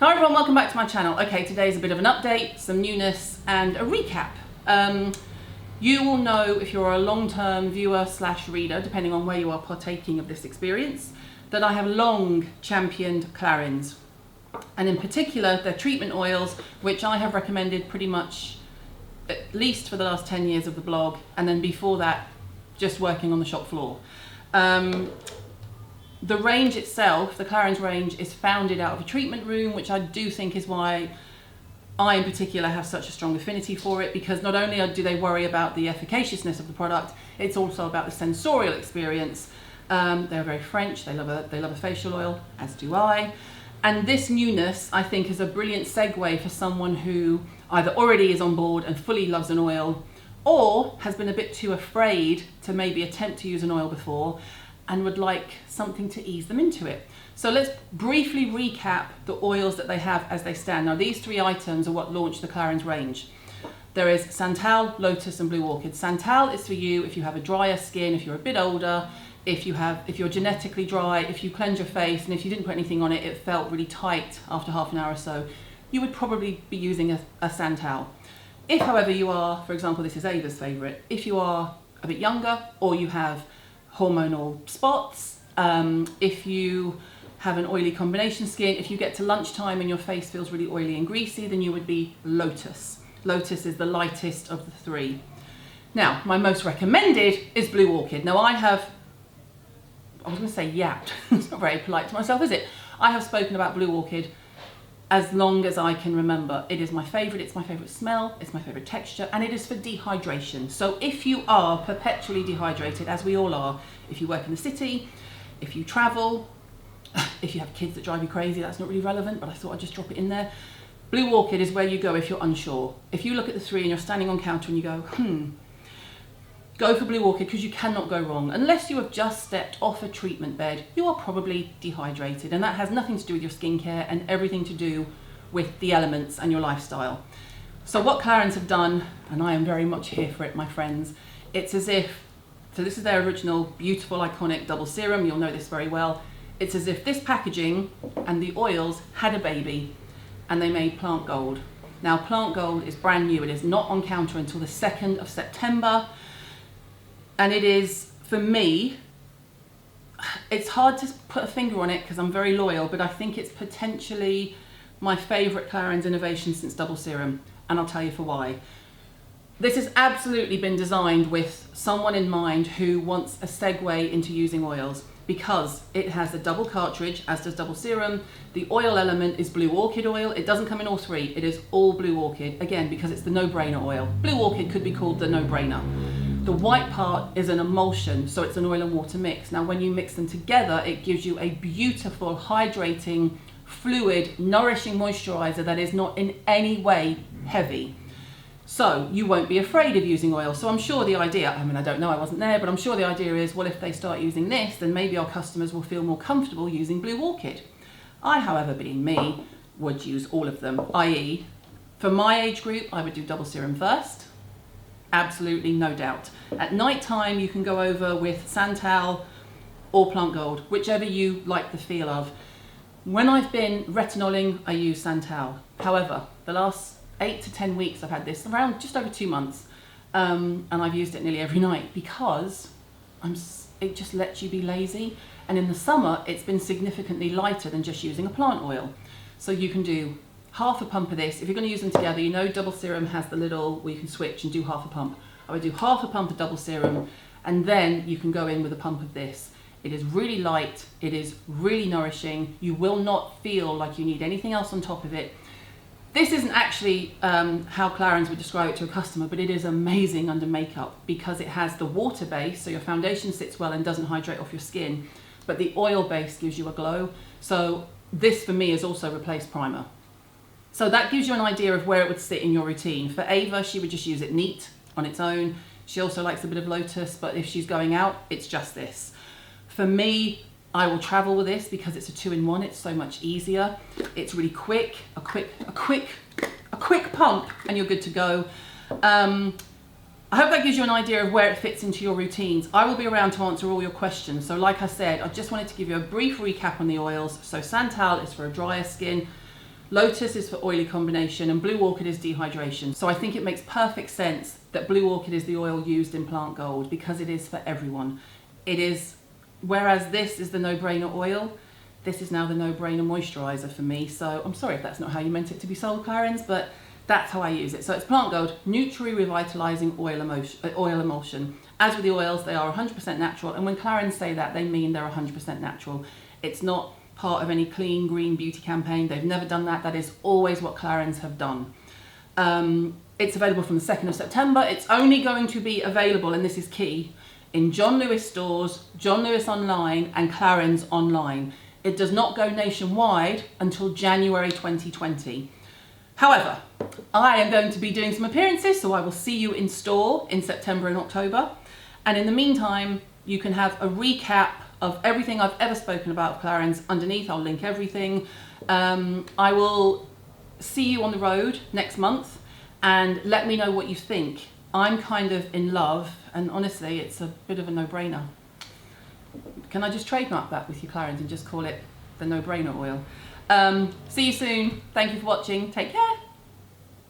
Hi everyone, welcome back to my channel. Okay, today's a bit of an update, some newness and a recap. You will know if you're a long-term viewer / reader, depending on where you are partaking of this experience, that I have long championed Clarins. And in particular, their treatment oils, which I have recommended pretty much at least for the last 10 years of the blog, and then before that, just working on the shop floor. The range itself, the Clarins range, is founded out of a treatment room, which I do think is why I in particular have such a strong affinity for it, because not only do they worry about the efficaciousness of the product, it's also about the sensorial experience. They're very French, they love a facial oil, as do I. And this newness, I think, is a brilliant segue for someone who either already is on board and fully loves an oil, or has been a bit too afraid to maybe attempt to use an oil before and would like something to ease them into it. So let's briefly recap the oils that they have as they stand. Now, these three items are what launched the Clarins range. There is Santal, Lotus and Blue Orchid. Santal is for you if you have a drier skin, if you're a bit older, if you're genetically dry, if you cleanse your face, and if you didn't put anything on it, it felt really tight after half an hour or so, you would probably be using a Santal. If, however, you are, for example, this is Ava's favourite, if you are a bit younger or you have hormonal spots, if you have an oily combination skin, if you get to lunchtime and your face feels really oily and greasy, then you would be Lotus. Lotus is the lightest of the three. Now, my most recommended is Blue Orchid. Now, I was going to say yapped. It's not very polite to myself, is it? I have spoken about Blue Orchid as long as I can remember. It is my favourite, it's my favourite smell, it's my favourite texture, and it is for dehydration. So if you are perpetually dehydrated, as we all are, if you work in the city, if you travel, if you have kids that drive you crazy, that's not really relevant, but I thought I'd just drop it in there. Blue Orchid is where you go if you're unsure. If you look at the three and you're standing on counter and you go, go for Blue Orchid, because you cannot go wrong. Unless you have just stepped off a treatment bed, you are probably dehydrated, and that has nothing to do with your skincare and everything to do with the elements and your lifestyle. So what Clarins have done, and I am very much here for it, my friends, it's as if, so this is their original beautiful iconic double serum, you'll know this very well. It's as if this packaging and the oils had a baby and they made Plant Gold. Now, Plant Gold is brand new, it is not on counter until the 2nd of September. And it is, for me, it's hard to put a finger on it because I'm very loyal, but I think it's potentially my favourite Clarins innovation since Double Serum, and I'll tell you for why. This has absolutely been designed with someone in mind who wants a segue into using oils, because it has a double cartridge, as does Double Serum. The oil element is Blue Orchid oil. It doesn't come in all three, it is all Blue Orchid, again, because it's the no-brainer oil. Blue Orchid could be called the no-brainer. The white part is an emulsion, so it's an oil and water mix. Now, when you mix them together, it gives you a beautiful, hydrating, fluid, nourishing moisturizer that is not in any way heavy. So you won't be afraid of using oil. So I'm sure the idea, I mean, I don't know, I wasn't there, but I'm sure the idea is, well, if they start using this, then maybe our customers will feel more comfortable using Blue Orchid. I, however, being me, would use all of them, i.e., for my age group, I would do Double Serum first. Absolutely, no doubt. At night time, you can go over with Santal or Plant Gold, whichever you like the feel of. When I've been retinoling, I use Santal. However, the last 8 to 10 weeks, I've had this around just over 2 months, and I've used it nearly every night because it just lets you be lazy. And in the summer, it's been significantly lighter than just using a plant oil. So you can do half a pump of this. If you're going to use them together, you know Double Serum has the little where you can switch and do half a pump. I would do half a pump of Double Serum, and then you can go in with a pump of this. It is really light, it is really nourishing. You will not feel like you need anything else on top of it. This isn't actually how Clarins would describe it to a customer, but it is amazing under makeup because it has the water base, so your foundation sits well and doesn't hydrate off your skin, but the oil base gives you a glow. So this for me has also replaced primer. So that gives you an idea of where it would sit in your routine. For Ava, she would just use it neat on its own. She also likes a bit of Lotus, but if she's going out, it's just this. For me, I will travel with this because it's a 2-in-1. It's so much easier. It's really quick, a quick pump, and you're good to go. I hope that gives you an idea of where it fits into your routines. I will be around to answer all your questions. So like I said, I just wanted to give you a brief recap on the oils. So Santal is for a drier skin. Lotus is for oily combination, and Blue Orchid is dehydration. So I think it makes perfect sense that Blue Orchid is the oil used in Plant Gold, because it is for everyone. It is, whereas this is the no-brainer oil, this is now the no-brainer moisturiser for me. So I'm sorry if that's not how you meant it to be sold, Clarins, but that's how I use it. So it's Plant Gold, Nutri Revitalising Oil Emulsion. As with the oils, they are 100% natural, and when Clarins say that, they mean they're 100% natural. It's not part of any clean green beauty campaign. They've never done that. That is always what Clarins have done. It's available from the 2nd of September. It's only going to be available, and this is key, in John Lewis stores, John Lewis online, and Clarins online. It does not go nationwide until January 2020. However, I am going to be doing some appearances, so I will see you in store in September and October. And in the meantime, you can have a recap of everything I've ever spoken about of Clarins underneath. I'll link everything. I will see you on the road next month, and let me know what you think. I'm kind of in love, and honestly, it's a bit of a no-brainer. Can I just trademark that with you, Clarins, and just call it the no-brainer oil? See you soon. Thank you for watching. Take care.